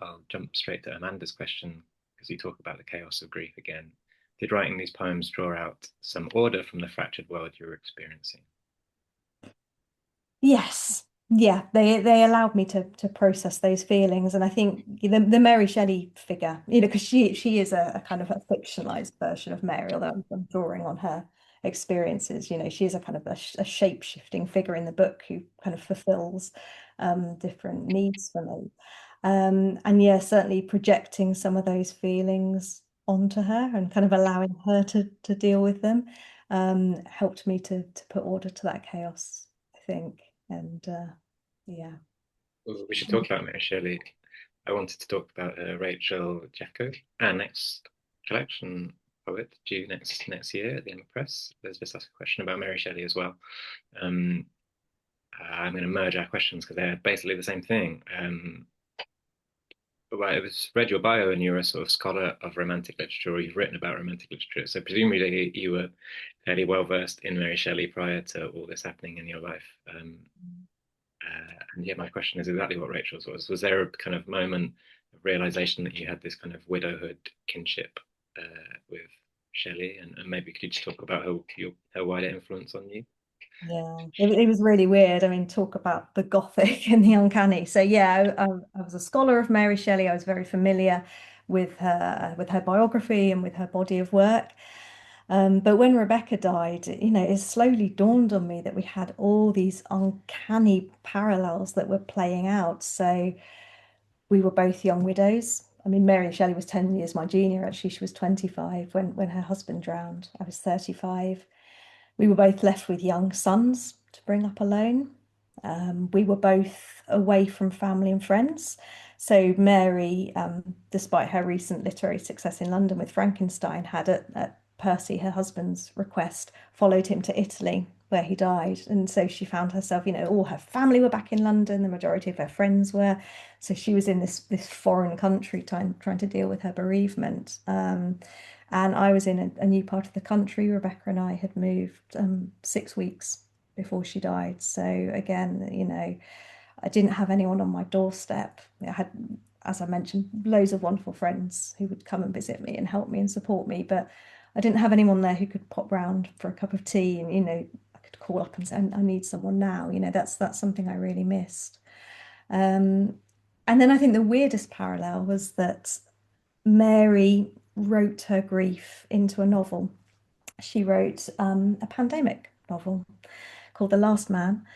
I'll jump straight to Amanda's question because you talk about the chaos of grief again. Did writing these poems draw out some order from the fractured world you were experiencing? Yes. Yeah, they allowed me to process those feelings, and I think the Mary Shelley figure, because she is a kind of a fictionalized version of Mary, although I'm drawing on her experiences. She is a kind of a shape-shifting figure in the book who kind of fulfills different needs for me. And yeah, certainly projecting some of those feelings onto her and kind of allowing her to deal with them helped me to put order to that chaos, I think. And yeah. Well, we should talk about Mary Shelley. I wanted to talk about Rachel Jeffco, our next collection poet due next year at the Emma Press. There's just asked a question about Mary Shelley as well. I'm going to merge our questions because they're basically the same thing. Right, it was read your bio and you're a sort of scholar of romantic literature, or you've written about romantic literature. So presumably you were fairly well versed in Mary Shelley prior to all this happening in your life. And yeah, my question is exactly what Rachel's was. Was there a kind of moment of realization that you had this kind of widowhood kinship with Shelley, and maybe could you just talk about her wider influence on you? Yeah, it was really weird. I mean, talk about the gothic and the uncanny. So yeah, I was a scholar of Mary Shelley. I was very familiar with her biography and with her body of work. But when Rebecca died, it slowly dawned on me that we had all these uncanny parallels that were playing out. So we were both young widows. I mean, Mary Shelley was 10 years my junior, actually. She was 25 when her husband drowned. I was 35. We were both left with young sons to bring up alone. We were both away from family and friends. So Mary, despite her recent literary success in London with Frankenstein, had at Percy, her husband's request, followed him to Italy, where he died. And so she found herself, all her family were back in London, the majority of her friends were. So she was in this foreign country trying to deal with her bereavement. And I was in a new part of the country. Rebecca and I had moved 6 weeks before she died. So again, I didn't have anyone on my doorstep. I had, as I mentioned, loads of wonderful friends who would come and visit me and help me and support me, but I didn't have anyone there who could pop round for a cup of tea and, I could call up and say, I need someone now. That's something I really missed. And then I think the weirdest parallel was that Mary wrote her grief into a novel. She wrote a pandemic novel called The Last Man,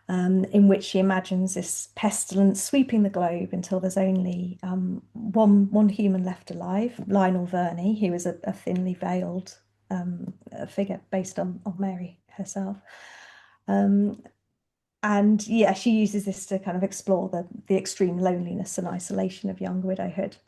in which she imagines this pestilence sweeping the globe until there's only one human left alive, Lionel Verney, who is a thinly veiled figure based on Mary herself. And yeah, she uses this to kind of explore the extreme loneliness and isolation of young widowhood.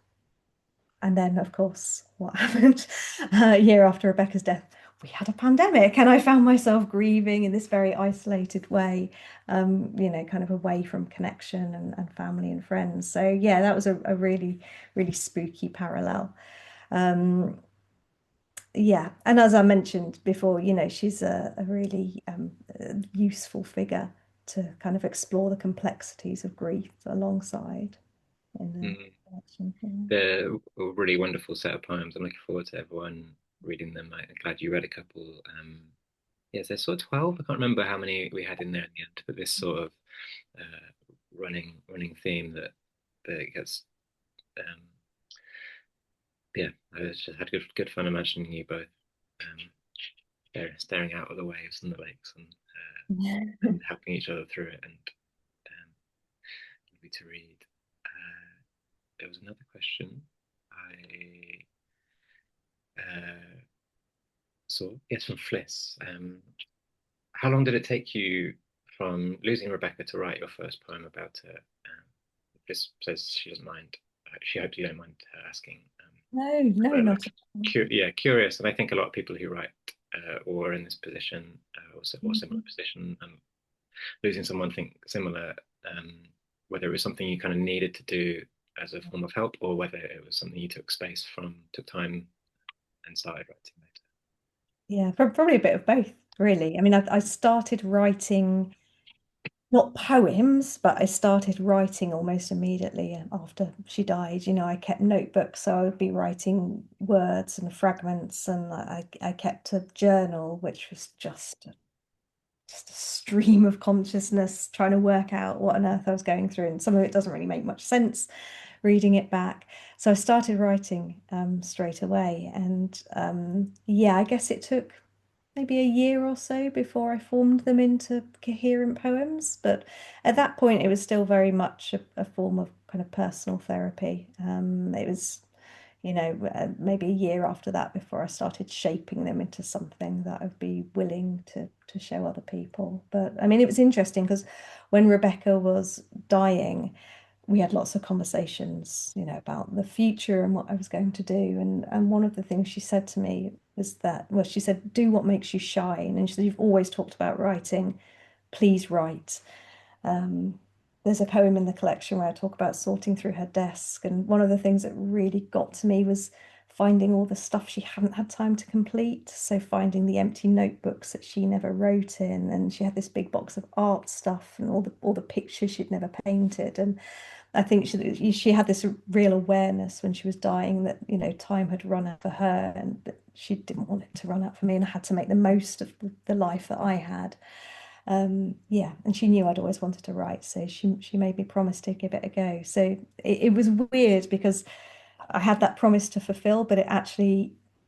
And then, of course, what happened a year after Rebecca's death, we had a pandemic, and I found myself grieving in this very isolated way, kind of away from connection and family and friends. So yeah, that was a really, really spooky parallel. Yeah, and as I mentioned before, she's a really useful figure to kind of explore the complexities of grief alongside in the Mm. collection. Yeah. They're a really wonderful set of poems. I'm looking forward to everyone reading them. I'm glad you read a couple. Yes, there's sort of 12. I can't remember how many we had in there in the end, but this sort of running theme that gets um, yeah, I just had good fun imagining you both staring out of the waves and the lakes and helping each other through it and lovely to read. There was another question. I So yes, from Fliss. How long did it take you from losing Rebecca to write your first poem about her? Fliss says she doesn't mind. She hopes you don't mind her asking. No, no, But not like, at all. yeah, curious, and I think a lot of people who write or are in this position or similar Mhm. position, losing someone think similar. Whether it was something you kind of needed to do as a form of help, or whether it was something you took space from, took time, and started writing later. Yeah, probably a bit of both, really. I mean, I started writing not poems, but I started writing almost immediately after she died. You know, I kept notebooks, so I would be writing words and fragments, and I kept a journal, which was just a stream of consciousness trying to work out what on earth I was going through. And some of it doesn't really make much sense reading it back. So I started writing straight away. And yeah, I guess it took maybe a year or so before I formed them into coherent poems. But at that point, it was still very much a form of kind of personal therapy. It was, you know, maybe a year after that before I started shaping them into something that I'd be willing to show other people. But I mean, it was interesting because when Rebecca was dying, we had lots of conversations, you know, about the future and what I was going to do. And one of the things she said to me was that, well, she said, do what makes you shine. And she said, you've always talked about writing, please write. Um, there's a poem in the collection where I talk about sorting through her desk. And one of the things that really got to me was finding all the stuff she hadn't had time to complete. So finding the empty notebooks that she never wrote in. And she had this big box of art stuff and all the pictures she'd never painted. And I think she had this real awareness when she was dying that, you know, time had run out for her and that she didn't want it to run out for me, and I had to make the most of the life that I had. Yeah, and she knew I'd always wanted to write, so she made me promise to give it a go. So it was weird because I had that promise to fulfill, but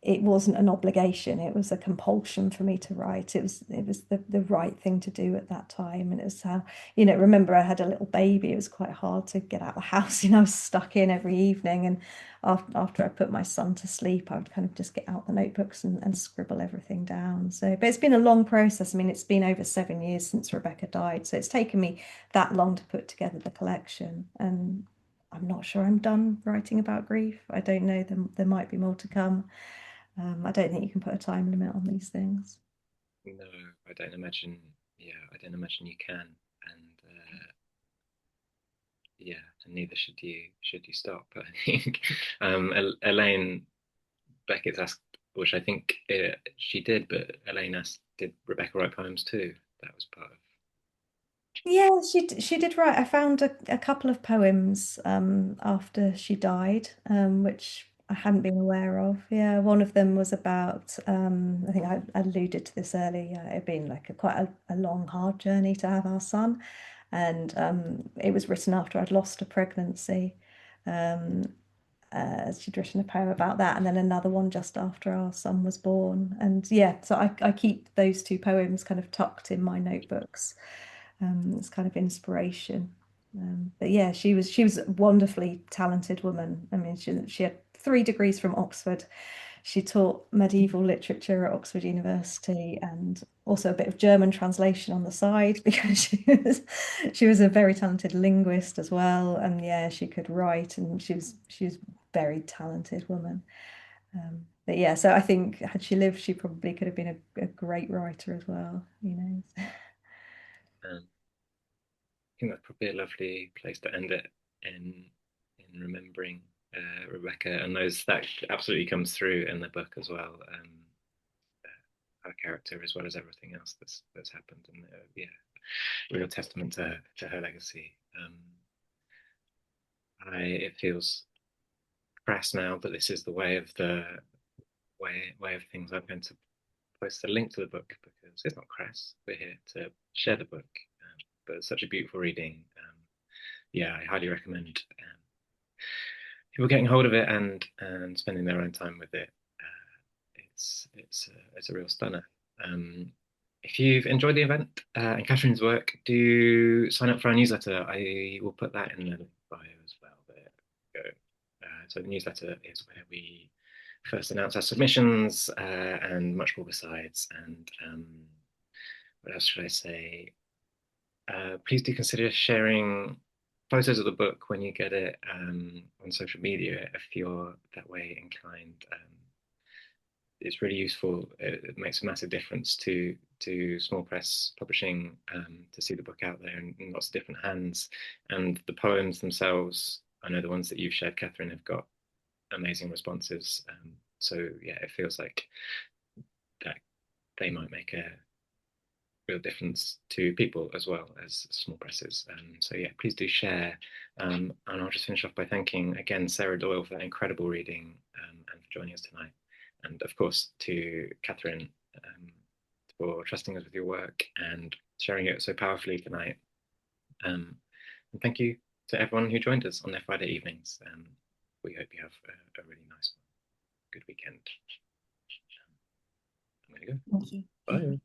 it wasn't an obligation. It was a compulsion for me to write. It was the right thing to do at that time. And it was how, you know, remember I had a little baby. It was quite hard to get out of the house. You know, I was stuck in every evening. And after I put my son to sleep, I would kind of just get out the notebooks and scribble everything down. So, but it's been a long process. I mean, it's been over 7 years since Rebecca died. So it's taken me that long to put together the collection. And I'm not sure I'm done writing about grief. I don't know. There might be more to come. I don't think you can put a time limit on these things. No, I don't imagine. Yeah, I don't imagine you can, and yeah, and neither should you. Should you stop? I think Elaine Beckett's asked, which I think she did, but Elaine asked, did Rebecca write poems too? That was part of. Yeah, she did write. I found a couple of poems after she died, which I hadn't been aware of. Yeah, one of them was about, I think I alluded to this earlier. It had been like quite a long, hard journey to have our son, and it was written after I'd lost a pregnancy. Um, she'd written a poem about that, and then another one just after our son was born. And yeah, so I keep those two poems kind of tucked in my notebooks. It's kind of inspiration. But yeah, she was a wonderfully talented woman. I mean, she had 3 degrees from Oxford. She taught medieval literature at Oxford University and also a bit of German translation on the side because she was a very talented linguist as well. And yeah, she could write, and she was a very talented woman. But yeah, so I think had she lived, she probably could have been a great writer as well, you know. I think that's probably a lovely place to end it in remembering Rebecca, and those that absolutely comes through in the book as well. Her character as well as everything else that's happened, and yeah, real testament to her legacy. It feels crass now, but this is the way of things. I'm going to post a link to the book because it's not crass. We're here to share the book, but it's such a beautiful reading. Yeah, I highly recommend people getting hold of it and spending their own time with it. It's a real stunner. If you've enjoyed the event and Catherine's work, do sign up for our newsletter. I will put that in the bio as well. There you go. So the newsletter is where we first announce our submissions and much more besides. And what else should I say? Please do consider sharing photos of the book when you get it on social media if you're that way inclined. It's really useful. It makes a massive difference to small press publishing to see the book out there in lots of different hands. And the poems themselves, I know the ones that you've shared, Catherine, have got amazing responses. So yeah, it feels like that they might make a real difference to people as well as small presses. So yeah, please do share. And I'll just finish off by thanking again Sarah Doyle for that incredible reading and for joining us tonight. And of course to Catherine for trusting us with your work and sharing it so powerfully tonight. And thank you to everyone who joined us on their Friday evenings. We hope you have a really nice, good weekend. I'm going to go. Thank you. Bye.